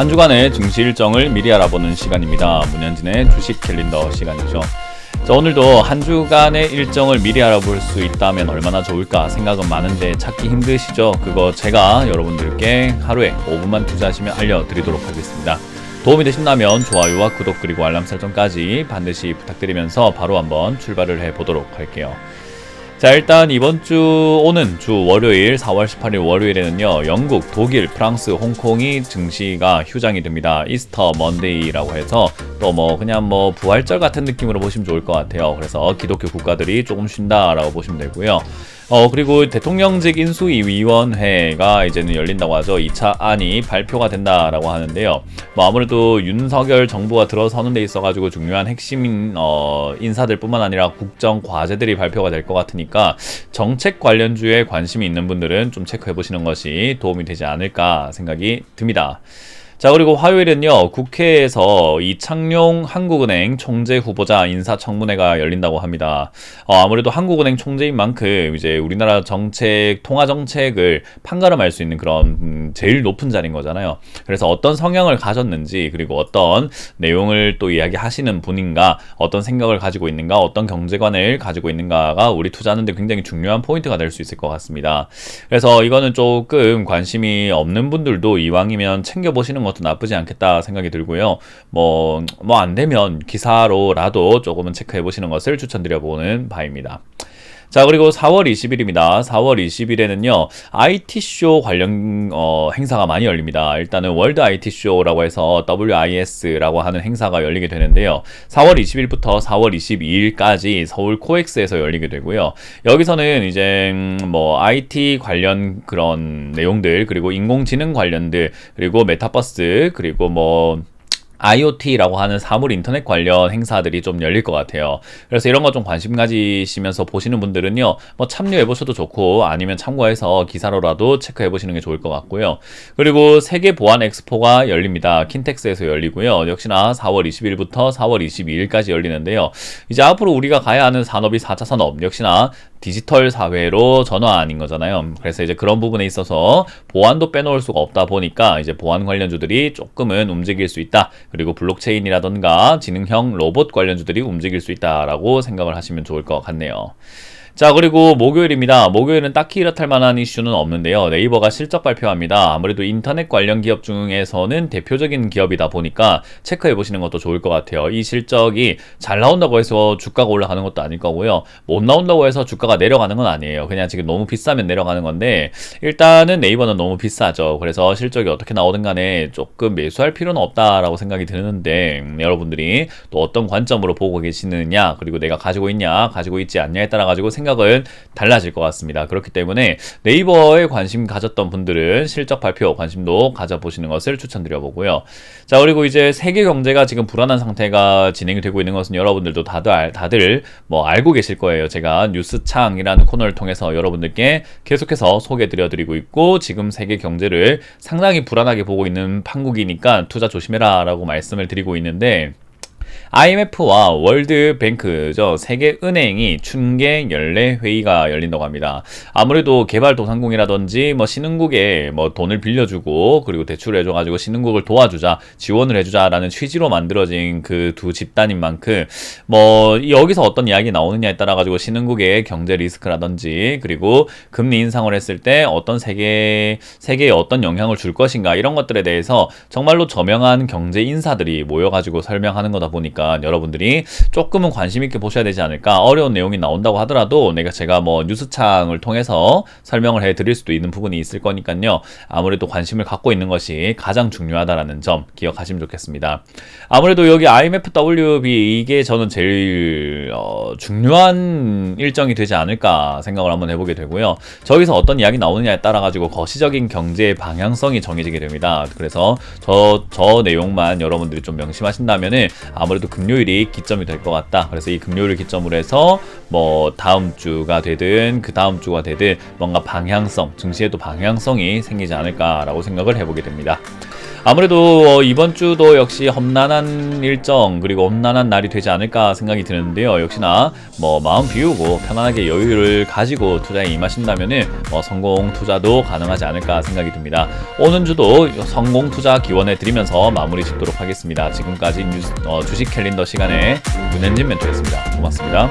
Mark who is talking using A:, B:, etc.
A: 한 주간의 증시 일정을 미리 알아보는 시간입니다. 문현진의 주식 캘린더 시간이죠. 자, 오늘도 한 주간의 일정을 미리 알아볼 수 있다면 얼마나 좋을까 생각은 많은데 찾기 힘드시죠? 그거 제가 여러분들께 하루에 5분만 투자하시면 알려드리도록 하겠습니다. 도움이 되신다면 좋아요와 구독 그리고 알람 설정까지 반드시 부탁드리면서 바로 한번 출발을 해보도록 할게요. 자, 일단 이번 주 오는 주 월요일 4월 18일 월요일에는요, 영국, 독일, 프랑스, 홍콩이 증시가 휴장이 됩니다. 이스터 먼데이라고 해서 또 그냥 부활절 같은 느낌으로 보시면 좋을 것 같아요. 그래서 기독교 국가들이 조금 쉰다라고 보시면 되고요. 그리고 대통령직 인수위원회가 이제는 열린다고 하죠. 2차 안이 발표가 된다라고 하는데요. 아무래도 윤석열 정부가 들어서는 데 있어가지고 중요한 핵심 인사들 뿐만 아니라 국정 과제들이 발표가 될 것 같으니까 정책 관련주에 관심이 있는 분들은 좀 체크해 보시는 것이 도움이 되지 않을까 생각이 듭니다. 자, 그리고 화요일은요, 국회에서 이창용 한국은행 총재 후보자 인사청문회가 열린다고 합니다. 아무래도 한국은행 총재인 만큼 이제 우리나라 정책, 통화 정책을 판가름할 수 있는 그런 제일 높은 자리인 거잖아요. 그래서 어떤 성향을 가졌는지, 그리고 어떤 내용을 또 이야기하시는 분인가, 어떤 생각을 가지고 있는가, 어떤 경제관을 가지고 있는가가 우리 투자하는데 굉장히 중요한 포인트가 될 수 있을 것 같습니다. 그래서 이거는 조금 관심이 없는 분들도 이왕이면 챙겨보시는 것도 나쁘지 않겠다 생각이 들고요. 안 되면 기사로라도 조금은 체크해 보시는 것을 추천드려보는 바입니다. 자, 그리고 4월 20일입니다. 4월 20일에는요, IT쇼 관련 행사가 많이 열립니다. 일단은 월드 IT쇼라고 해서 WIS라고 하는 행사가 열리게 되는데요. 4월 20일부터 4월 22일까지 서울 코엑스에서 열리게 되고요. 여기서는 이제 IT 관련 그런 내용들, 그리고 인공지능 관련들, 그리고 메타버스, 그리고 IoT라고 하는 사물 인터넷 관련 행사들이 좀 열릴 것 같아요. 그래서 이런 거 좀 관심 가지시면서 보시는 분들은요, 참여해 보셔도 좋고 아니면 참고해서 기사로라도 체크해 보시는 게 좋을 것 같고요. 그리고 세계 보안 엑스포가 열립니다. 킨텍스에서 열리고요. 역시나 4월 20일부터 4월 22일까지 열리는데요. 이제 앞으로 우리가 가야 하는 산업이 4차 산업, 역시나 디지털 사회로 전환인 거잖아요. 그래서 이제 그런 부분에 있어서 보안도 빼놓을 수가 없다 보니까 이제 보안 관련주들이 조금은 움직일 수 있다. 그리고 블록체인이라던가 지능형 로봇 관련주들이 움직일 수 있다라고 생각을 하시면 좋을 것 같네요. 자, 그리고 목요일입니다. 목요일은 딱히 이렇다 할 만한 이슈는 없는데요. 네이버가 실적 발표합니다. 아무래도 인터넷 관련 기업 중에서는 대표적인 기업이다 보니까 체크해 보시는 것도 좋을 것 같아요. 이 실적이 잘 나온다고 해서 주가가 올라가는 것도 아닐 거고요. 못 나온다고 해서 주가가 내려가는 건 아니에요. 그냥 지금 너무 비싸면 내려가는 건데, 일단은 네이버는 너무 비싸죠. 그래서 실적이 어떻게 나오든 간에 조금 매수할 필요는 없다라고 생각이 드는데, 여러분들이 또 어떤 관점으로 보고 계시느냐, 그리고 내가 가지고 있냐, 가지고 있지 않냐에 따라 가지고 생각은 달라질 것 같습니다. 그렇기 때문에 네이버에 관심 가졌던 분들은 실적 발표 관심도 가져보시는 것을 추천드려보고요. 자, 그리고 이제 세계 경제가 지금 불안한 상태가 진행이 되고 있는 것은 여러분들도 다들 알고 계실 거예요. 제가 뉴스창이라는 코너를 통해서 여러분들께 계속해서 소개드려드리고 있고, 지금 세계 경제를 상당히 불안하게 보고 있는 판국이니까 투자 조심해라 라고 말씀을 드리고 있는데, IMF와 월드뱅크죠. 세계은행이 춘계 연례 회의가 열린다고 합니다. 아무래도 개발도상국이라든지 신흥국에 돈을 빌려주고 그리고 대출을 해줘가지고 신흥국을 도와주자, 지원을 해주자라는 취지로 만들어진 그 두 집단인 만큼 여기서 어떤 이야기 나오느냐에 따라 가지고 신흥국의 경제 리스크라든지 그리고 금리 인상을 했을 때 어떤 세계에 어떤 영향을 줄 것인가, 이런 것들에 대해서 정말로 저명한 경제 인사들이 모여가지고 설명하는 거다 보니까 여러분들이 조금은 관심 있게 보셔야 되지 않을까. 어려운 내용이 나온다고 하더라도 제가 뉴스창을 통해서 설명을 해드릴 수도 있는 부분이 있을 거니까요. 아무래도 관심을 갖고 있는 것이 가장 중요하다라는 점 기억하시면 좋겠습니다. 아무래도 여기 IMF-WB 이게 저는 제일 중요한 일정이 되지 않을까 생각을 한번 해보게 되고요. 저기서 어떤 이야기 나오느냐에 따라 가지고 거시적인 경제의 방향성이 정해지게 됩니다. 그래서 저 내용만 여러분들이 좀 명심하신다면은 아무래도 금요일이 기점이 될 것 같다. 그래서 이 금요일을 기점으로 해서 다음 주가 되든 그 다음 주가 되든 뭔가 방향성, 증시에도 방향성이 생기지 않을까라고 생각을 해보게 됩니다. 아무래도 이번 주도 역시 험난한 일정 그리고 험난한 날이 되지 않을까 생각이 드는데요. 역시나 뭐 마음 비우고 편안하게 여유를 가지고 투자에 임하신다면은 성공 투자도 가능하지 않을까 생각이 듭니다. 오는 주도 성공 투자 기원해 드리면서 마무리 짓도록 하겠습니다. 지금까지 주식 캘린더 시간에 문현진 멘토였습니다. 고맙습니다.